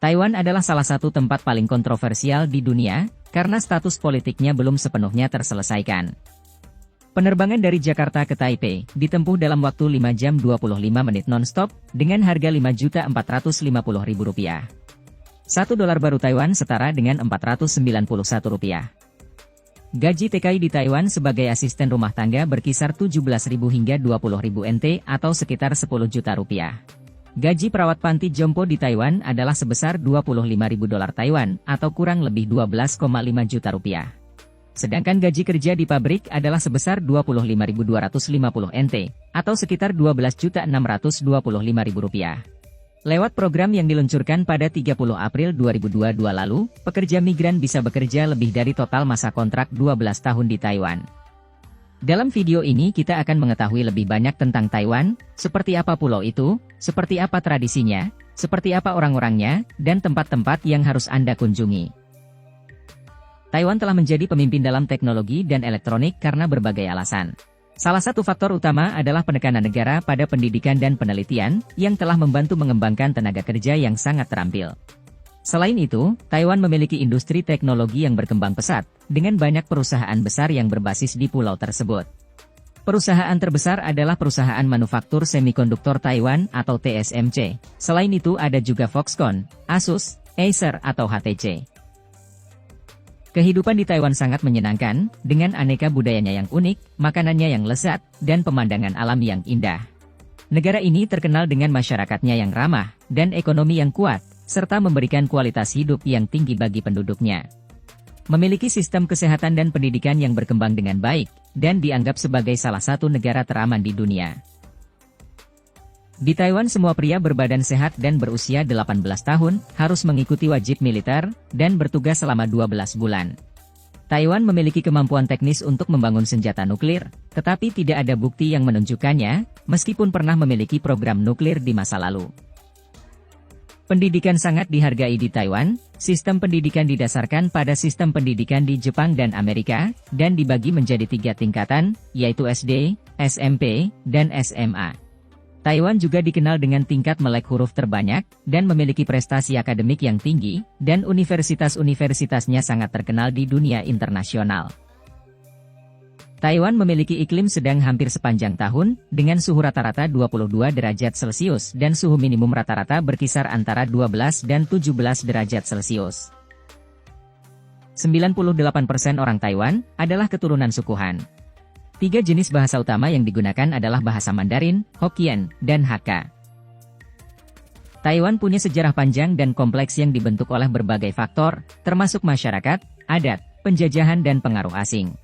Taiwan adalah salah satu tempat paling kontroversial di dunia, karena status politiknya belum sepenuhnya terselesaikan. Penerbangan dari Jakarta ke Taipei ditempuh dalam waktu 5 jam 25 menit non-stop, dengan harga Rp5.450.000. 1 dolar baru Taiwan setara dengan Rp491. Gaji TKI di Taiwan sebagai asisten rumah tangga berkisar 17.000 hingga 20.000 NT atau sekitar 10 juta rupiah. Gaji perawat panti jompo di Taiwan adalah sebesar 25.000 dolar Taiwan atau kurang lebih 12,5 juta rupiah. Sedangkan gaji kerja di pabrik adalah sebesar 25.250 NT atau sekitar 12.625.000 rupiah. Lewat program yang diluncurkan pada 30 April 2022 lalu, pekerja migran bisa bekerja lebih dari total masa kontrak 12 tahun di Taiwan. Dalam video ini kita akan mengetahui lebih banyak tentang Taiwan, seperti apa pulau itu, seperti apa tradisinya, seperti apa orang-orangnya, dan tempat-tempat yang harus Anda kunjungi. Taiwan telah menjadi pemimpin dalam teknologi dan elektronik karena berbagai alasan. Salah satu faktor utama adalah penekanan negara pada pendidikan dan penelitian, yang telah membantu mengembangkan tenaga kerja yang sangat terampil. Selain itu, Taiwan memiliki industri teknologi yang berkembang pesat, dengan banyak perusahaan besar yang berbasis di pulau tersebut. Perusahaan terbesar adalah perusahaan manufaktur semikonduktor Taiwan atau TSMC. Selain itu ada juga Foxconn, Asus, Acer atau HTC. Kehidupan di Taiwan sangat menyenangkan, dengan aneka budayanya yang unik, makanannya yang lezat, dan pemandangan alam yang indah. Negara ini terkenal dengan masyarakatnya yang ramah, dan ekonomi yang kuat, serta memberikan kualitas hidup yang tinggi bagi penduduknya. Memiliki sistem kesehatan dan pendidikan yang berkembang dengan baik, dan dianggap sebagai salah satu negara teraman di dunia. Di Taiwan semua pria berbadan sehat dan berusia 18 tahun, harus mengikuti wajib militer, dan bertugas selama 12 bulan. Taiwan memiliki kemampuan teknis untuk membangun senjata nuklir, tetapi tidak ada bukti yang menunjukkannya, meskipun pernah memiliki program nuklir di masa lalu. Pendidikan sangat dihargai di Taiwan, sistem pendidikan didasarkan pada sistem pendidikan di Jepang dan Amerika, dan dibagi menjadi 3 tingkatan, yaitu SD, SMP, dan SMA. Taiwan juga dikenal dengan tingkat melek huruf terbanyak, dan memiliki prestasi akademik yang tinggi, dan universitas-universitasnya sangat terkenal di dunia internasional. Taiwan memiliki iklim sedang hampir sepanjang tahun, dengan suhu rata-rata 22 derajat Celcius dan suhu minimum rata-rata berkisar antara 12 dan 17 derajat Celcius. 98% orang Taiwan adalah keturunan suku Han. 3 jenis bahasa utama yang digunakan adalah bahasa Mandarin, Hokkien, dan Hakka. Taiwan punya sejarah panjang dan kompleks yang dibentuk oleh berbagai faktor, termasuk masyarakat, adat, penjajahan dan pengaruh asing.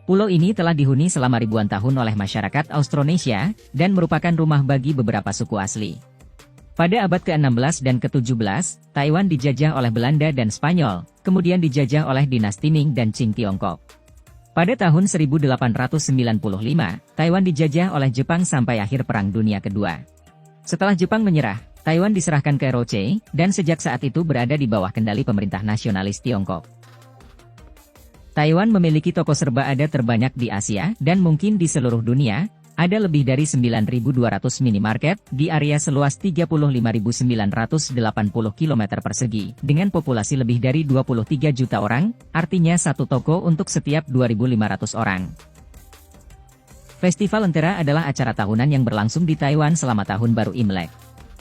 Pulau ini telah dihuni selama ribuan tahun oleh masyarakat Austronesia, dan merupakan rumah bagi beberapa suku asli. Pada abad ke-16 dan ke-17, Taiwan dijajah oleh Belanda dan Spanyol, kemudian dijajah oleh dinasti Ming dan Qing Tiongkok. Pada tahun 1895, Taiwan dijajah oleh Jepang sampai akhir Perang Dunia Kedua. Setelah Jepang menyerah, Taiwan diserahkan ke ROC, dan sejak saat itu berada di bawah kendali pemerintah nasionalis Tiongkok. Taiwan memiliki toko serba ada terbanyak di Asia, dan mungkin di seluruh dunia. Ada lebih dari 9.200 minimarket, di area seluas 35.980 km persegi, dengan populasi lebih dari 23 juta orang, artinya satu toko untuk setiap 2.500 orang. Festival Lentera adalah acara tahunan yang berlangsung di Taiwan selama Tahun Baru Imlek.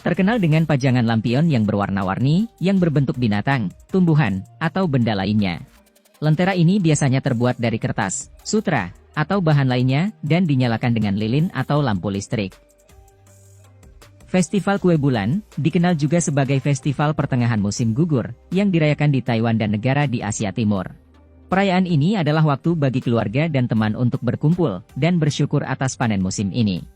Terkenal dengan pajangan lampion yang berwarna-warni, yang berbentuk binatang, tumbuhan, atau benda lainnya. Lentera ini biasanya terbuat dari kertas, sutra, atau bahan lainnya, dan dinyalakan dengan lilin atau lampu listrik. Festival Kue Bulan, dikenal juga sebagai Festival Pertengahan Musim Gugur, yang dirayakan di Taiwan dan negara di Asia Timur. Perayaan ini adalah waktu bagi keluarga dan teman untuk berkumpul, dan bersyukur atas panen musim ini.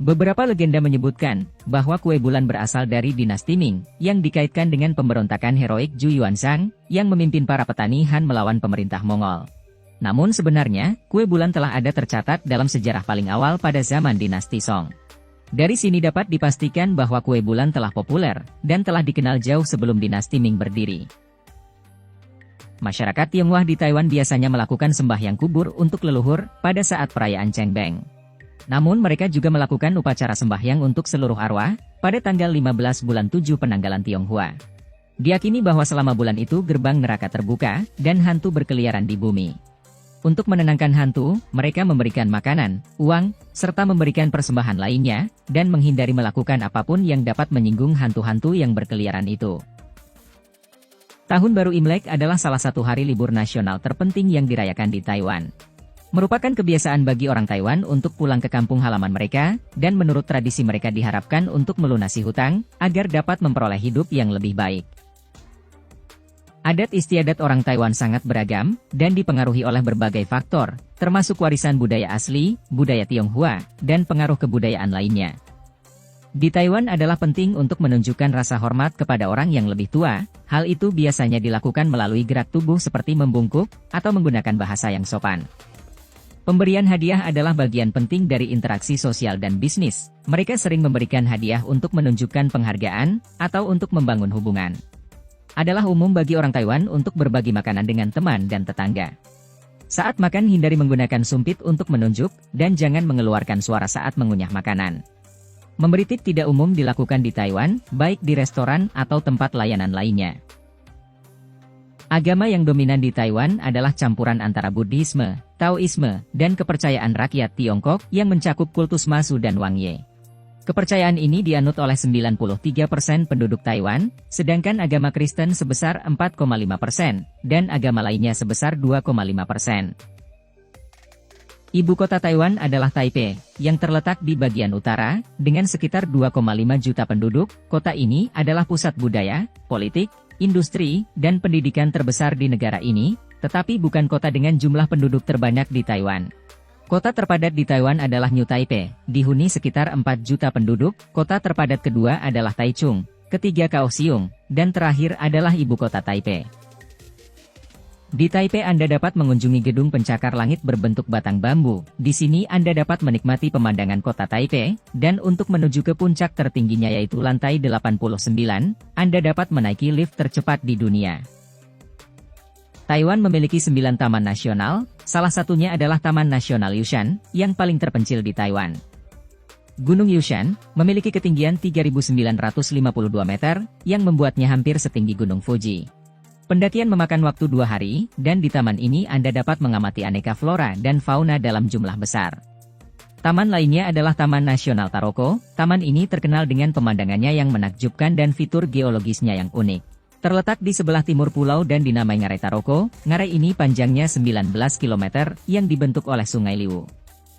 Beberapa legenda menyebutkan, bahwa Kue Bulan berasal dari dinasti Ming, yang dikaitkan dengan pemberontakan heroik Zhu Yuanzhang, yang memimpin para petani Han melawan pemerintah Mongol. Namun sebenarnya, kue bulan telah ada tercatat dalam sejarah paling awal pada zaman dinasti Song. Dari sini dapat dipastikan bahwa kue bulan telah populer, dan telah dikenal jauh sebelum dinasti Ming berdiri. Masyarakat Tionghoa di Taiwan biasanya melakukan sembahyang kubur untuk leluhur, pada saat perayaan Cheng Beng. Namun mereka juga melakukan upacara sembahyang untuk seluruh arwah, pada tanggal 15 bulan 7 penanggalan Tionghoa. Diyakini bahwa selama bulan itu gerbang neraka terbuka, dan hantu berkeliaran di bumi. Untuk menenangkan hantu, mereka memberikan makanan, uang, serta memberikan persembahan lainnya, dan menghindari melakukan apapun yang dapat menyinggung hantu-hantu yang berkeliaran itu. Tahun Baru Imlek adalah salah satu hari libur nasional terpenting yang dirayakan di Taiwan. Merupakan kebiasaan bagi orang Taiwan untuk pulang ke kampung halaman mereka, dan menurut tradisi mereka diharapkan untuk melunasi hutang, agar dapat memperoleh hidup yang lebih baik. Adat istiadat orang Taiwan sangat beragam, dan dipengaruhi oleh berbagai faktor, termasuk warisan budaya asli, budaya Tionghoa, dan pengaruh kebudayaan lainnya. Di Taiwan adalah penting untuk menunjukkan rasa hormat kepada orang yang lebih tua, hal itu biasanya dilakukan melalui gerak tubuh seperti membungkuk, atau menggunakan bahasa yang sopan. Pemberian hadiah adalah bagian penting dari interaksi sosial dan bisnis, mereka sering memberikan hadiah untuk menunjukkan penghargaan, atau untuk membangun hubungan. Adalah umum bagi orang Taiwan untuk berbagi makanan dengan teman dan tetangga. Saat makan hindari menggunakan sumpit untuk menunjuk, dan jangan mengeluarkan suara saat mengunyah makanan. Memberi tip tidak umum dilakukan di Taiwan, baik di restoran atau tempat layanan lainnya. Agama yang dominan di Taiwan adalah campuran antara Buddhisme, Taoisme, dan kepercayaan rakyat Tiongkok yang mencakup kultus Masu dan Wangye. Kepercayaan ini dianut oleh 93% penduduk Taiwan, sedangkan agama Kristen sebesar 4,5%, dan agama lainnya sebesar 2,5%. Ibu kota Taiwan adalah Taipei, yang terletak di bagian utara, dengan sekitar 2,5 juta penduduk. Kota ini adalah pusat budaya, politik, industri, dan pendidikan terbesar di negara ini, tetapi bukan kota dengan jumlah penduduk terbanyak di Taiwan. Kota terpadat di Taiwan adalah New Taipei, dihuni sekitar 4 juta penduduk. Kota terpadat kedua adalah Taichung, ketiga Kaohsiung, dan terakhir adalah ibu kota Taipei. Di Taipei Anda dapat mengunjungi gedung pencakar langit berbentuk batang bambu. Di sini Anda dapat menikmati pemandangan kota Taipei, dan untuk menuju ke puncak tertingginya yaitu lantai 89, Anda dapat menaiki lift tercepat di dunia. Taiwan memiliki 9 taman nasional, salah satunya adalah Taman Nasional Yushan, yang paling terpencil di Taiwan. Gunung Yushan memiliki ketinggian 3.952 meter, yang membuatnya hampir setinggi Gunung Fuji. Pendakian memakan waktu 2 hari, dan di taman ini Anda dapat mengamati aneka flora dan fauna dalam jumlah besar. Taman lainnya adalah Taman Nasional Taroko. Taman ini terkenal dengan pemandangannya yang menakjubkan dan fitur geologisnya yang unik. Terletak di sebelah timur pulau dan dinamai Ngarai Taroko. Ngarai ini panjangnya 19 km, yang dibentuk oleh Sungai Liwu.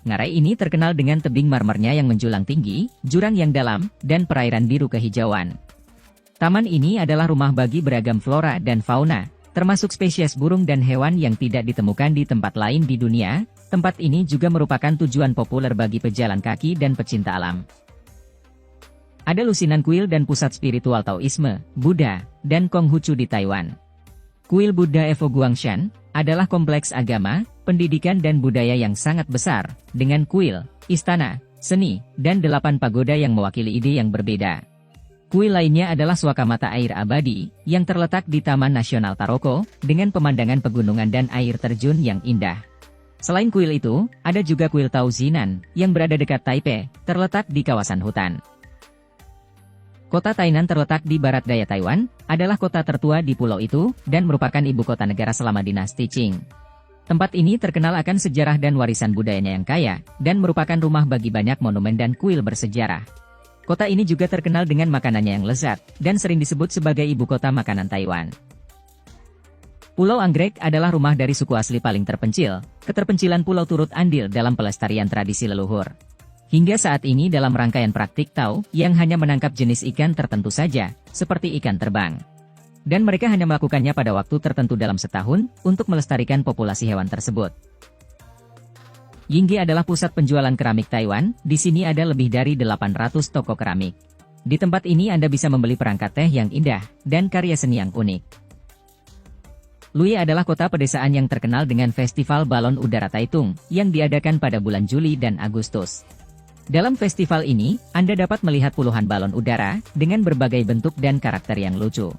Ngarai ini terkenal dengan tebing marmernya yang menjulang tinggi, jurang yang dalam, dan perairan biru kehijauan. Taman ini adalah rumah bagi beragam flora dan fauna, termasuk spesies burung dan hewan yang tidak ditemukan di tempat lain di dunia. Tempat ini juga merupakan tujuan populer bagi pejalan kaki dan pecinta alam. Ada lusinan kuil dan pusat spiritual Taoisme, Buddha, dan Konghucu di Taiwan. Kuil Buddha Evo Guangshan adalah kompleks agama, pendidikan dan budaya yang sangat besar, dengan kuil, istana, seni, dan 8 pagoda yang mewakili ide yang berbeda. Kuil lainnya adalah Suaka Mata Air Abadi, yang terletak di Taman Nasional Taroko, dengan pemandangan pegunungan dan air terjun yang indah. Selain kuil itu, ada juga kuil Tao Zinan, yang berada dekat Taipei, terletak di kawasan hutan. Kota Tainan terletak di barat daya Taiwan, adalah kota tertua di pulau itu, dan merupakan ibu kota negara selama dinasti Qing. Tempat ini terkenal akan sejarah dan warisan budayanya yang kaya, dan merupakan rumah bagi banyak monumen dan kuil bersejarah. Kota ini juga terkenal dengan makanannya yang lezat, dan sering disebut sebagai ibu kota makanan Taiwan. Pulau Anggrek adalah rumah dari suku asli paling terpencil. Keterpencilan pulau turut andil dalam pelestarian tradisi leluhur. Hingga saat ini dalam rangkaian praktik Tao, yang hanya menangkap jenis ikan tertentu saja, seperti ikan terbang. Dan mereka hanya melakukannya pada waktu tertentu dalam setahun, untuk melestarikan populasi hewan tersebut. Yingge adalah pusat penjualan keramik Taiwan. Di sini ada lebih dari 800 toko keramik. Di tempat ini Anda bisa membeli perangkat teh yang indah, dan karya seni yang unik. Lui adalah kota pedesaan yang terkenal dengan Festival Balon Udara Taitung, yang diadakan pada bulan Juli dan Agustus. Dalam festival ini, Anda dapat melihat puluhan balon udara, dengan berbagai bentuk dan karakter yang lucu.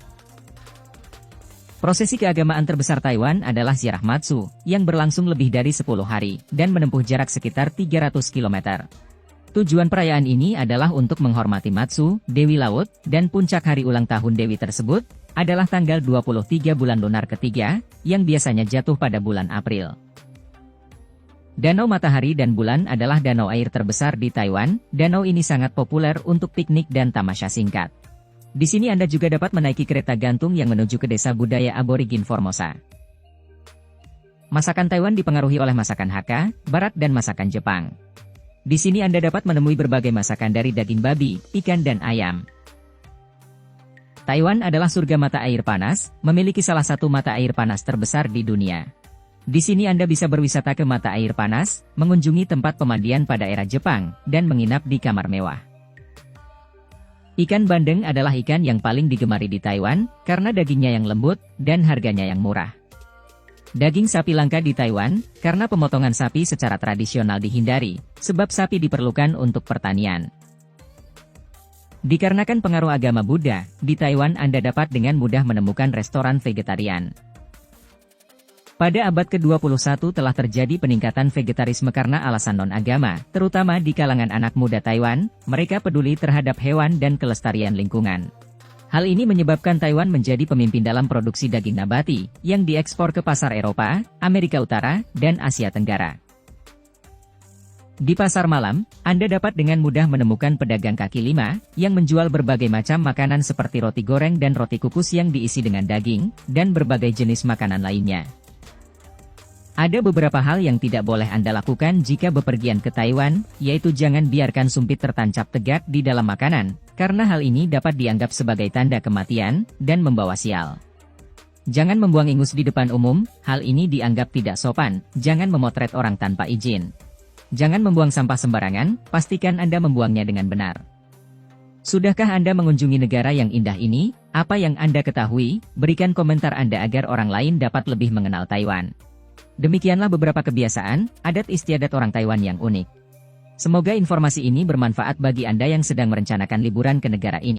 Prosesi keagamaan terbesar Taiwan adalah Ziarah Matsu, yang berlangsung lebih dari 10 hari, dan menempuh jarak sekitar 300 km. Tujuan perayaan ini adalah untuk menghormati Matsu, Dewi Laut, dan puncak hari ulang tahun Dewi tersebut, adalah tanggal 23 bulan lunar ketiga, yang biasanya jatuh pada bulan April. Danau Matahari dan Bulan adalah danau air terbesar di Taiwan. Danau ini sangat populer untuk piknik dan tamasya singkat. Di sini Anda juga dapat menaiki kereta gantung yang menuju ke desa budaya aborigin Formosa. Masakan Taiwan dipengaruhi oleh masakan Hakka, Barat dan masakan Jepang. Di sini Anda dapat menemui berbagai masakan dari daging babi, ikan dan ayam. Taiwan adalah surga mata air panas, memiliki salah satu mata air panas terbesar di dunia. Di sini Anda bisa berwisata ke mata air panas, mengunjungi tempat pemandian pada era Jepang, dan menginap di kamar mewah. Ikan bandeng adalah ikan yang paling digemari di Taiwan, karena dagingnya yang lembut, dan harganya yang murah. Daging sapi langka di Taiwan, karena pemotongan sapi secara tradisional dihindari, sebab sapi diperlukan untuk pertanian. Dikarenakan pengaruh agama Buddha, di Taiwan Anda dapat dengan mudah menemukan restoran vegetarian. Pada abad ke-21 telah terjadi peningkatan vegetarisme karena alasan non-agama, terutama di kalangan anak muda Taiwan. Mereka peduli terhadap hewan dan kelestarian lingkungan. Hal ini menyebabkan Taiwan menjadi pemimpin dalam produksi daging nabati, yang diekspor ke pasar Eropa, Amerika Utara, dan Asia Tenggara. Di pasar malam, Anda dapat dengan mudah menemukan pedagang kaki lima, yang menjual berbagai macam makanan seperti roti goreng dan roti kukus yang diisi dengan daging, dan berbagai jenis makanan lainnya. Ada beberapa hal yang tidak boleh Anda lakukan jika bepergian ke Taiwan, yaitu jangan biarkan sumpit tertancap tegak di dalam makanan, karena hal ini dapat dianggap sebagai tanda kematian, dan membawa sial. Jangan membuang ingus di depan umum, hal ini dianggap tidak sopan. Jangan memotret orang tanpa izin. Jangan membuang sampah sembarangan, pastikan Anda membuangnya dengan benar. Sudahkah Anda mengunjungi negara yang indah ini? Apa yang Anda ketahui? Berikan komentar Anda agar orang lain dapat lebih mengenal Taiwan. Demikianlah beberapa kebiasaan, adat istiadat orang Taiwan yang unik. Semoga informasi ini bermanfaat bagi Anda yang sedang merencanakan liburan ke negara ini.